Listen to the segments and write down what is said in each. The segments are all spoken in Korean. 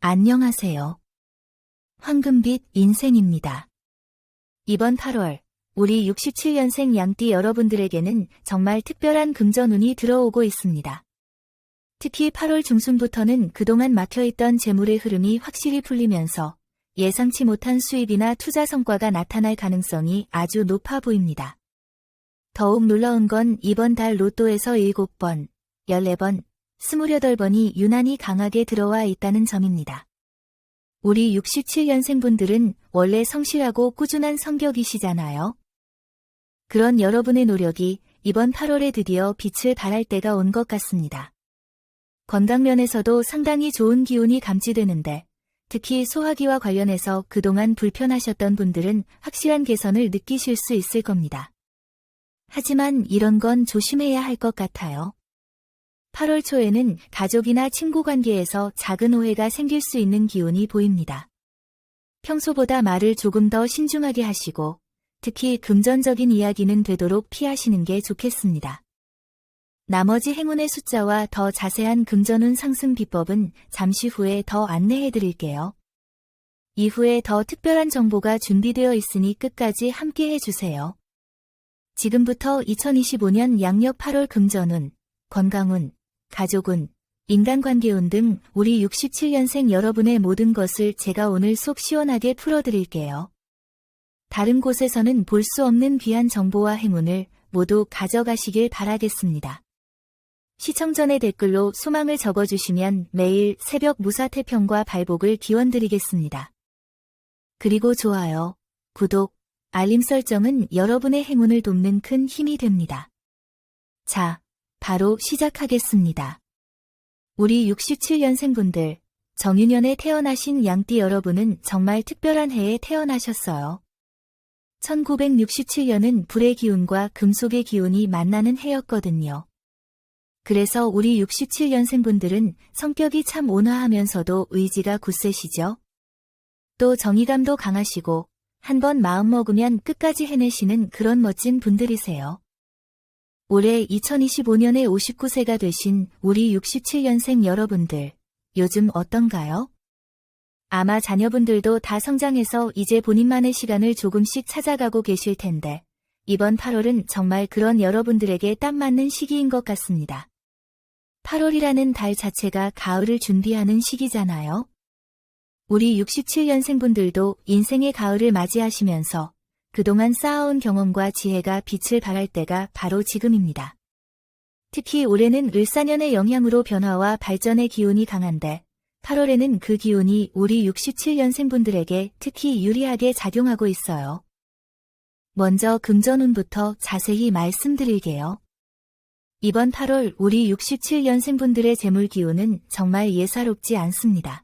안녕하세요. 황금빛 인생입니다. 이번 8월, 우리 67년생 양띠 여러분들에게는 정말 특별한 금전운이 들어오고 있습니다. 특히 8월 중순부터는 그동안 막혀있던 재물의 흐름이 확실히 풀리면서 예상치 못한 수입이나 투자 성과가 나타날 가능성이 아주 높아 보입니다. 더욱 놀라운 건 이번 달 로또에서 7번, 14번, 28번이 유난히 강하게 들어와 있다는 점입니다. 우리 67년생분들은 원래 성실하고 꾸준한 성격이시잖아요. 그런 여러분의 노력이 이번 8월에 드디어 빛을 발할 때가 온 것 같습니다. 건강면에서도 상당히 좋은 기운이 감지되는데, 특히 소화기와 관련해서 그동안 불편하셨던 분들은 확실한 개선을 느끼실 수 있을 겁니다. 하지만 이런 건 조심해야 할 것 같아요. 8월 초에는 가족이나 친구 관계에서 작은 오해가 생길 수 있는 기운이 보입니다. 평소보다 말을 조금 더 신중하게 하시고, 특히 금전적인 이야기는 되도록 피하시는 게 좋겠습니다. 나머지 행운의 숫자와 더 자세한 금전운 상승 비법은 잠시 후에 더 안내해 드릴게요. 이후에 더 특별한 정보가 준비되어 있으니 끝까지 함께 해주세요. 지금부터 2025년 양력 8월 금전운, 건강운, 가족운, 인간관계운 등 우리 67년생 여러분의 모든 것을 제가 오늘 속 시원하게 풀어드릴게요. 다른 곳에서는 볼 수 없는 귀한 정보와 행운을 모두 가져가시길 바라겠습니다. 시청 전에 댓글로 소망을 적어주시면 매일 새벽 무사태평과 발복을 기원드리겠습니다. 그리고 좋아요, 구독, 알림 설정은 여러분의 행운을 돕는 큰 힘이 됩니다. 자, 바로 시작하겠습니다. 우리 67년생분들, 정유년에 태어나신 양띠 여러분은 정말 특별한 해에 태어나셨어요. 1967년은 불의 기운과 금속의 기운이 만나는 해였거든요. 그래서 우리 67년생분들은 성격이 참 온화하면서도 의지가 굳세시죠. 또 정의감도 강하시고 한번 마음먹으면 끝까지 해내시는 그런 멋진 분들이세요. 올해 2025년에 59세가 되신 우리 67년생 여러분들, 요즘 어떤가요? 아마 자녀분들도 다 성장해서 이제 본인만의 시간을 조금씩 찾아가고 계실 텐데, 이번 8월은 정말 그런 여러분들에게 딱 맞는 시기인 것 같습니다. 8월이라는 달 자체가 가을을 준비하는 시기잖아요. 우리 67년생분들도 인생의 가을을 맞이하시면서 그동안 쌓아온 경험과 지혜가 빛을 발할 때가 바로 지금입니다. 특히 올해는 을사년의 영향으로 변화와 발전의 기운이 강한데 8월에는 그 기운이 우리 67년생분들에게 특히 유리하게 작용하고 있어요. 먼저 금전운부터 자세히 말씀드릴게요. 이번 8월 우리 67년생분들의 재물 기운은 정말 예사롭지 않습니다.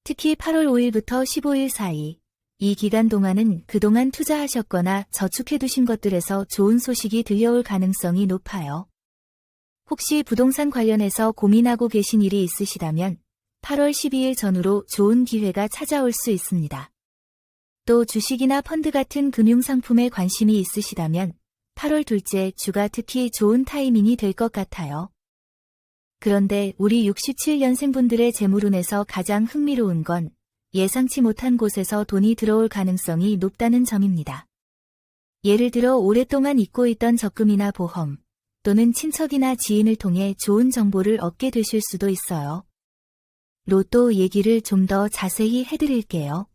특히 8월 5일부터 15일 사이, 이 기간 동안은 그동안 투자하셨거나 저축해두신 것들에서 좋은 소식이 들려올 가능성이 높아요. 혹시 부동산 관련해서 고민하고 계신 일이 있으시다면 8월 12일 전후로 좋은 기회가 찾아올 수 있습니다. 또 주식이나 펀드 같은 금융상품에 관심이 있으시다면 8월 둘째 주가 특히 좋은 타이밍이 될 것 같아요. 그런데 우리 67년생분들의 재물운에서 가장 흥미로운 건 예상치 못한 곳에서 돈이 들어올 가능성이 높다는 점입니다. 예를 들어 오랫동안 잊고 있던 적금이나 보험, 또는 친척이나 지인을 통해 좋은 정보를 얻게 되실 수도 있어요. 로또 얘기를 좀 더 자세히 해드릴게요.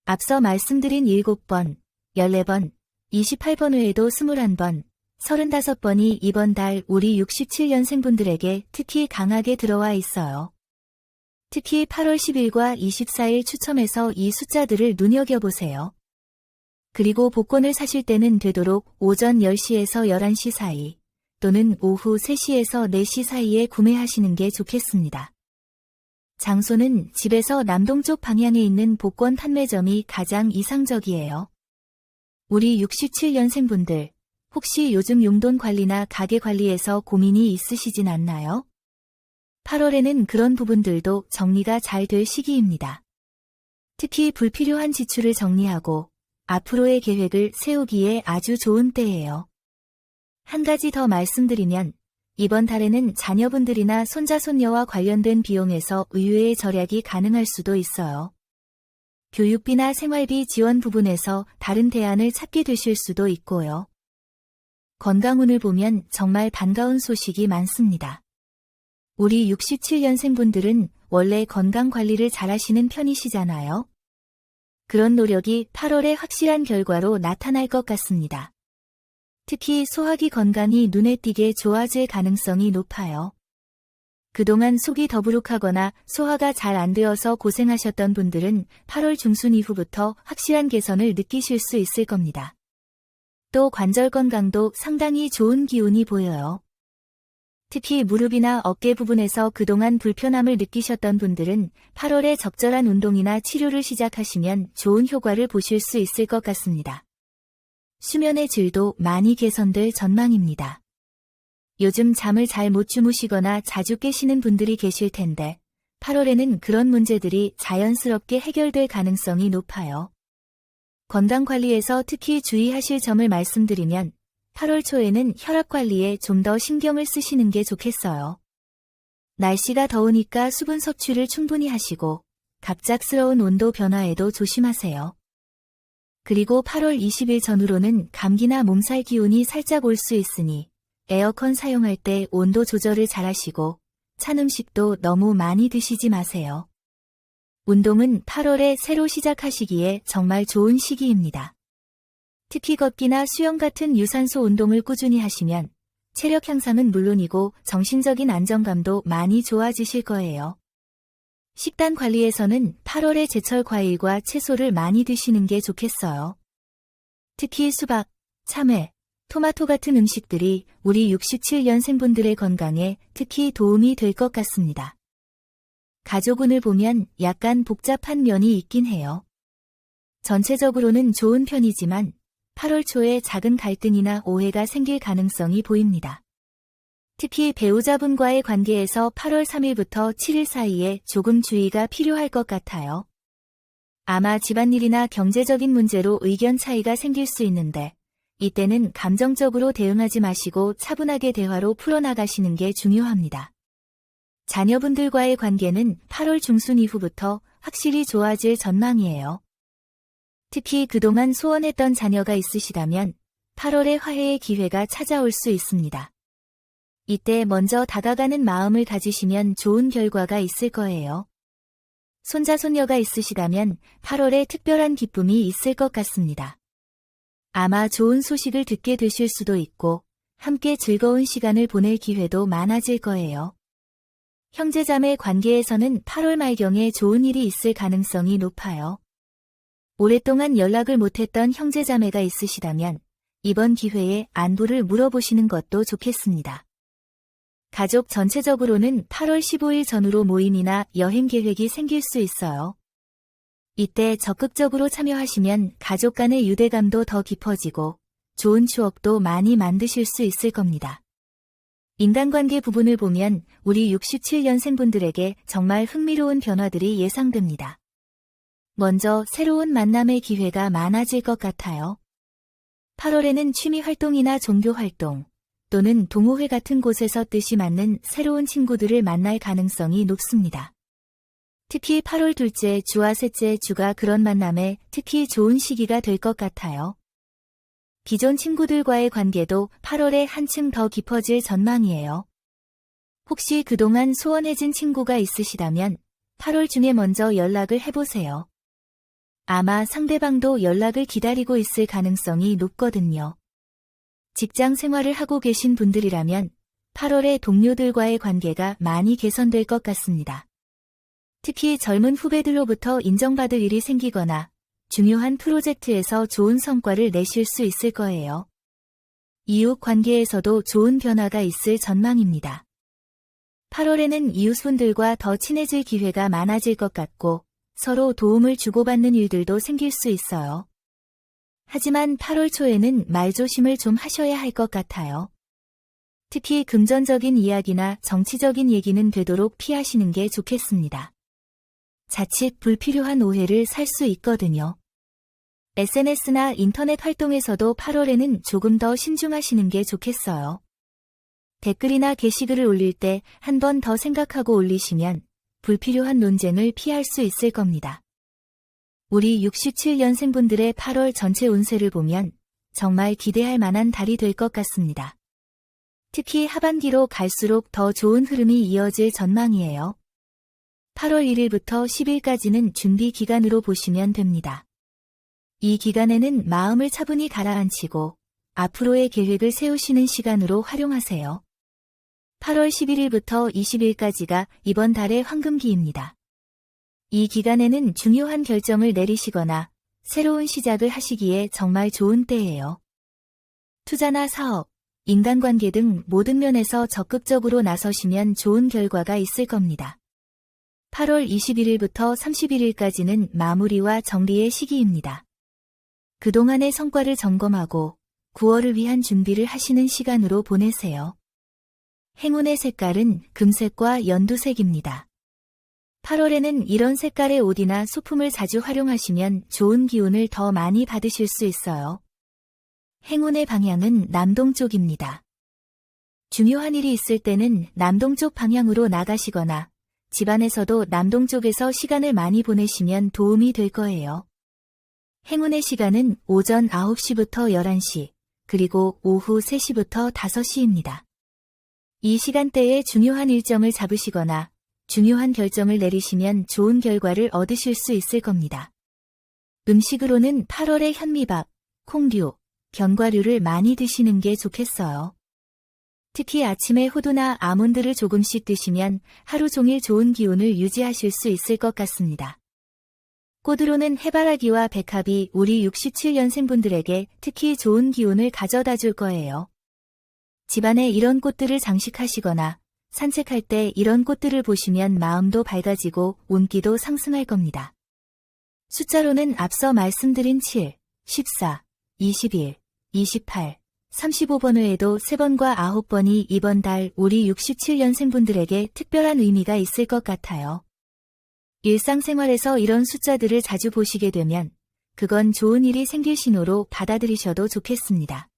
앞서 말씀드린 7번, 14번, 28번 외에도 21번, 35번이 이번 달 우리 67년생분들에게 특히 강하게 들어와 있어요. 특히 8월 10일과 24일 추첨해서 이 숫자들을 눈여겨보세요. 그리고 복권을 사실 때는 되도록 오전 10시에서 11시 사이, 또는 오후 3시에서 4시 사이에 구매하시는 게 좋겠습니다. 장소는 집에서 남동쪽 방향에 있는 복권 판매점이 가장 이상적이에요. 우리 67년생분들, 혹시 요즘 용돈 관리나 가게 관리에서 고민이 있으시진 않나요? 8월에는 그런 부분들도 정리가 잘 될 시기입니다. 특히 불필요한 지출을 정리하고 앞으로의 계획을 세우기에 아주 좋은 때예요. 한 가지 더 말씀드리면 이번 달에는 자녀분들이나 손자, 손녀와 관련된 비용에서 의외의 절약이 가능할 수도 있어요. 교육비나 생활비 지원 부분에서 다른 대안을 찾게 되실 수도 있고요. 건강운을 보면 정말 반가운 소식이 많습니다. 우리 67년생 분들은 원래 건강 관리를 잘하시는 편이시잖아요. 그런 노력이 8월에 확실한 결과로 나타날 것 같습니다. 특히 소화기 건강이 눈에 띄게 좋아질 가능성이 높아요. 그동안 속이 더부룩하거나 소화가 잘 안 되어서 고생하셨던 분들은 8월 중순 이후부터 확실한 개선을 느끼실 수 있을 겁니다. 또 관절 건강도 상당히 좋은 기운이 보여요. 특히 무릎이나 어깨 부분에서 그동안 불편함을 느끼셨던 분들은 8월에 적절한 운동이나 치료를 시작하시면 좋은 효과를 보실 수 있을 것 같습니다. 수면의 질도 많이 개선될 전망입니다. 요즘 잠을 잘 못 주무시거나 자주 깨시는 분들이 계실 텐데 8월에는 그런 문제들이 자연스럽게 해결될 가능성이 높아요. 건강관리에서 특히 주의하실 점을 말씀드리면 8월 초에는 혈압 관리에 좀 더 신경을 쓰시는 게 좋겠어요. 날씨가 더우니까 수분 섭취를 충분히 하시고 갑작스러운 온도 변화에도 조심하세요. 그리고 8월 20일 전후로는 감기나 몸살 기운이 살짝 올 수 있으니 에어컨 사용할 때 온도 조절을 잘 하시고 찬 음식도 너무 많이 드시지 마세요. 운동은 8월에 새로 시작하시기에 정말 좋은 시기입니다. 특히 걷기나 수영 같은 유산소 운동을 꾸준히 하시면 체력 향상은 물론이고 정신적인 안정감도 많이 좋아지실 거예요. 식단 관리에서는 8월에 제철 과일과 채소를 많이 드시는 게 좋겠어요. 특히 수박, 참외, 토마토 같은 음식들이 우리 67년생분들의 건강에 특히 도움이 될 것 같습니다. 가족운을 보면 약간 복잡한 면이 있긴 해요. 전체적으로는 좋은 편이지만 8월 초에 작은 갈등이나 오해가 생길 가능성이 보입니다. 특히 배우자분과의 관계에서 8월 3일부터 7일 사이에 조금 주의가 필요할 것 같아요. 아마 집안일이나 경제적인 문제로 의견 차이가 생길 수 있는데 이때는 감정적으로 대응하지 마시고 차분하게 대화로 풀어나가시는 게 중요합니다. 자녀분들과의 관계는 8월 중순 이후부터 확실히 좋아질 전망이에요. 특히 그동안 소원했던 자녀가 있으시다면 8월에 화해의 기회가 찾아올 수 있습니다. 이때 먼저 다가가는 마음을 가지시면 좋은 결과가 있을 거예요. 손자, 손녀가 있으시다면 8월에 특별한 기쁨이 있을 것 같습니다. 아마 좋은 소식을 듣게 되실 수도 있고 함께 즐거운 시간을 보낼 기회도 많아질 거예요. 형제자매 관계에서는 8월 말경에 좋은 일이 있을 가능성이 높아요. 오랫동안 연락을 못했던 형제자매가 있으시다면 이번 기회에 안부를 물어보시는 것도 좋겠습니다. 가족 전체적으로는 8월 15일 전후로 모임이나 여행 계획이 생길 수 있어요. 이때 적극적으로 참여하시면 가족 간의 유대감도 더 깊어지고 좋은 추억도 많이 만드실 수 있을 겁니다. 인간관계 부분을 보면 우리 67년생분들에게 정말 흥미로운 변화들이 예상됩니다. 먼저 새로운 만남의 기회가 많아질 것 같아요. 8월에는 취미 활동이나 종교 활동 또는 동호회 같은 곳에서 뜻이 맞는 새로운 친구들을 만날 가능성이 높습니다. 특히 8월 둘째 주와 셋째 주가 그런 만남에 특히 좋은 시기가 될 것 같아요. 기존 친구들과의 관계도 8월에 한층 더 깊어질 전망이에요. 혹시 그동안 소원해진 친구가 있으시다면 8월 중에 먼저 연락을 해보세요. 아마 상대방도 연락을 기다리고 있을 가능성이 높거든요. 직장 생활을 하고 계신 분들이라면 8월에 동료들과의 관계가 많이 개선될 것 같습니다. 특히 젊은 후배들로부터 인정받을 일이 생기거나 중요한 프로젝트에서 좋은 성과를 내실 수 있을 거예요. 이웃 관계에서도 좋은 변화가 있을 전망입니다. 8월에는 이웃분들과 더 친해질 기회가 많아질 것 같고 서로 도움을 주고받는 일들도 생길 수 있어요. 하지만 8월 초에는 말조심을 좀 하셔야 할 것 같아요. 특히 금전적인 이야기나 정치적인 얘기는 되도록 피하시는 게 좋겠습니다. 자칫 불필요한 오해를 살 수 있거든요. SNS나 인터넷 활동에서도 8월에는 조금 더 신중하시는 게 좋겠어요. 댓글이나 게시글을 올릴 때 한 번 더 생각하고 올리시면 불필요한 논쟁을 피할 수 있을 겁니다. 우리 67년생분들의 8월 전체 운세를 보면 정말 기대할 만한 달이 될 것 같습니다. 특히 하반기로 갈수록 더 좋은 흐름이 이어질 전망이에요. 8월 1일부터 10일까지는 준비 기간으로 보시면 됩니다. 이 기간에는 마음을 차분히 가라앉히고 앞으로의 계획을 세우시는 시간으로 활용하세요. 8월 11일부터 20일까지가 이번 달의 황금기입니다. 이 기간에는 중요한 결정을 내리시거나 새로운 시작을 하시기에 정말 좋은 때예요. 투자나 사업, 인간관계 등 모든 면에서 적극적으로 나서시면 좋은 결과가 있을 겁니다. 8월 21일부터 31일까지는 마무리와 정리의 시기입니다. 그동안의 성과를 점검하고 9월을 위한 준비를 하시는 시간으로 보내세요. 행운의 색깔은 금색과 연두색입니다. 8월에는 이런 색깔의 옷이나 소품을 자주 활용하시면 좋은 기운을 더 많이 받으실 수 있어요. 행운의 방향은 남동쪽입니다. 중요한 일이 있을 때는 남동쪽 방향으로 나가시거나 집안에서도 남동쪽에서 시간을 많이 보내시면 도움이 될 거예요. 행운의 시간은 오전 9시부터 11시, 그리고 오후 3시부터 5시입니다. 이 시간대에 중요한 일정을 잡으시거나 중요한 결정을 내리시면 좋은 결과를 얻으실 수 있을 겁니다. 음식으로는 8월에 현미밥, 콩류, 견과류를 많이 드시는 게 좋겠어요. 특히 아침에 호두나 아몬드를 조금씩 드시면 하루 종일 좋은 기운을 유지하실 수 있을 것 같습니다. 꽃으로는 해바라기와 백합이 우리 67년생분들에게 특히 좋은 기운을 가져다 줄 거예요. 집안에 이런 꽃들을 장식하시거나 산책할 때 이런 꽃들을 보시면 마음도 밝아지고 운기도 상승할 겁니다. 숫자로는 앞서 말씀드린 7, 14, 21, 28, 35번 외에도 3번과 9번이 이번 달 우리 67년생분들에게 특별한 의미가 있을 것 같아요. 일상생활에서 이런 숫자들을 자주 보시게 되면 그건 좋은 일이 생길 신호로 받아들이셔도 좋겠습니다.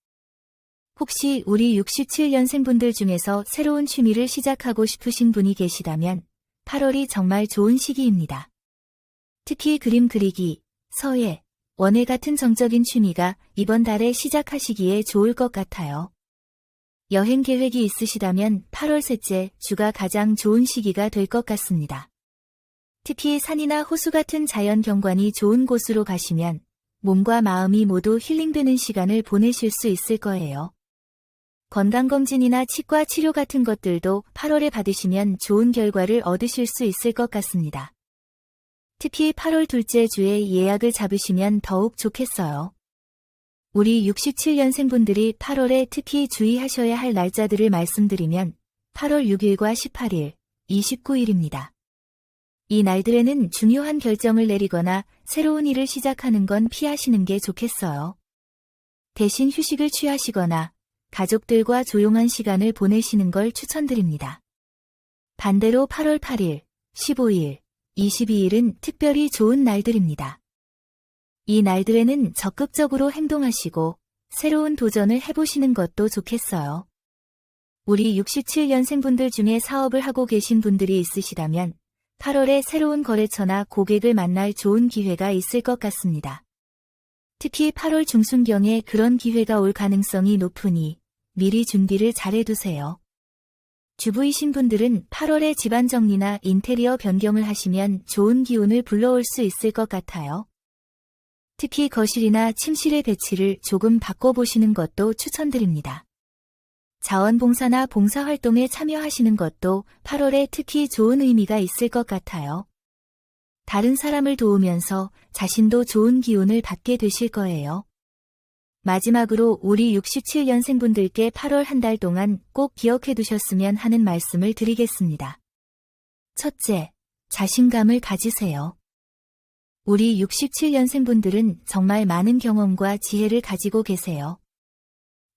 혹시 우리 67년생분들 중에서 새로운 취미를 시작하고 싶으신 분이 계시다면 8월이 정말 좋은 시기입니다. 특히 그림 그리기, 서예, 원예 같은 정적인 취미가 이번 달에 시작하시기에 좋을 것 같아요. 여행 계획이 있으시다면 8월 셋째 주가 가장 좋은 시기가 될 것 같습니다. 특히 산이나 호수 같은 자연 경관이 좋은 곳으로 가시면 몸과 마음이 모두 힐링되는 시간을 보내실 수 있을 거예요. 건강검진이나 치과 치료 같은 것들도 8월에 받으시면 좋은 결과를 얻으실 수 있을 것 같습니다. 특히 8월 둘째 주에 예약을 잡으시면 더욱 좋겠어요. 우리 67년생분들이 8월에 특히 주의하셔야 할 날짜들을 말씀드리면 8월 6일과 18일, 29일입니다. 이 날들에는 중요한 결정을 내리거나 새로운 일을 시작하는 건 피하시는 게 좋겠어요. 대신 휴식을 취하시거나 가족들과 조용한 시간을 보내시는 걸 추천드립니다. 반대로 8월 8일, 15일, 22일은 특별히 좋은 날들입니다. 이 날들에는 적극적으로 행동하시고 새로운 도전을 해보시는 것도 좋겠어요. 우리 67년생분들 중에 사업을 하고 계신 분들이 있으시다면 8월에 새로운 거래처나 고객을 만날 좋은 기회가 있을 것 같습니다. 특히 8월 중순경에 그런 기회가 올 가능성이 높으니 미리 준비를 잘해두세요. 주부이신 분들은 8월에 집안 정리나 인테리어 변경을 하시면 좋은 기운을 불러올 수 있을 것 같아요. 특히 거실이나 침실의 배치를 조금 바꿔보시는 것도 추천드립니다. 자원봉사나 봉사활동에 참여하시는 것도 8월에 특히 좋은 의미가 있을 것 같아요. 다른 사람을 도우면서 자신도 좋은 기운을 받게 되실 거예요. 마지막으로 우리 67년생분들께 8월 한 달 동안 꼭 기억해 두셨으면 하는 말씀을 드리겠습니다. 첫째, 자신감을 가지세요. 우리 67년생분들은 정말 많은 경험과 지혜를 가지고 계세요.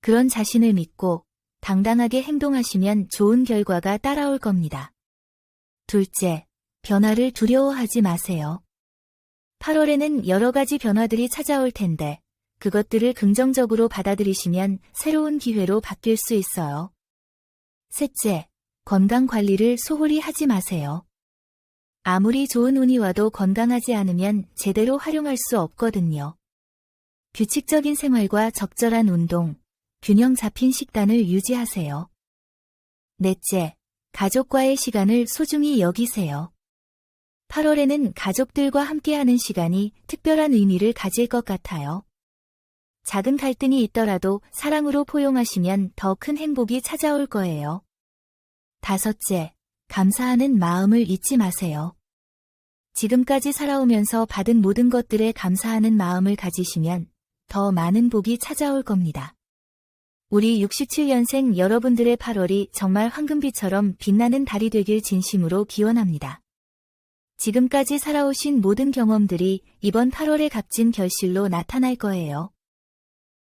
그런 자신을 믿고 당당하게 행동하시면 좋은 결과가 따라올 겁니다. 둘째, 변화를 두려워하지 마세요. 8월에는 여러 가지 변화들이 찾아올 텐데 그것들을 긍정적으로 받아들이시면 새로운 기회로 바뀔 수 있어요. 셋째, 건강 관리를 소홀히 하지 마세요. 아무리 좋은 운이 와도 건강하지 않으면 제대로 활용할 수 없거든요. 규칙적인 생활과 적절한 운동, 균형 잡힌 식단을 유지하세요. 넷째, 가족과의 시간을 소중히 여기세요. 8월에는 가족들과 함께하는 시간이 특별한 의미를 가질 것 같아요. 작은 갈등이 있더라도 사랑으로 포용하시면 더 큰 행복이 찾아올 거예요. 다섯째, 감사하는 마음을 잊지 마세요. 지금까지 살아오면서 받은 모든 것들에 감사하는 마음을 가지시면 더 많은 복이 찾아올 겁니다. 우리 67년생 여러분들의 8월이 정말 황금비처럼 빛나는 달이 되길 진심으로 기원합니다. 지금까지 살아오신 모든 경험들이 이번 8월의 값진 결실로 나타날 거예요.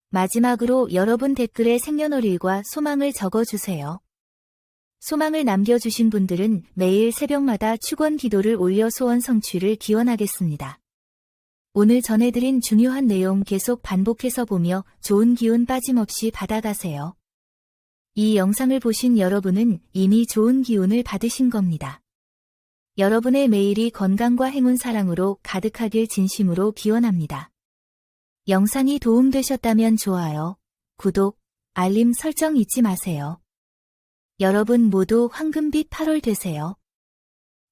마지막으로 여러분 댓글에 생년월일과 소망을 적어주세요. 소망을 남겨주신 분들은 매일 새벽마다 축원 기도를 올려 소원 성취를 기원하겠습니다. 오늘 전해드린 중요한 내용 계속 반복해서 보며 좋은 기운 빠짐없이 받아가세요. 이 영상을 보신 여러분은 이미 좋은 기운을 받으신 겁니다. 여러분의 매일이 건강과 행운 사랑으로 가득하길 진심으로 기원합니다. 영상이 도움되셨다면 좋아요, 구독, 알림 설정 잊지 마세요. 여러분 모두 황금빛 8월 되세요.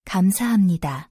감사합니다.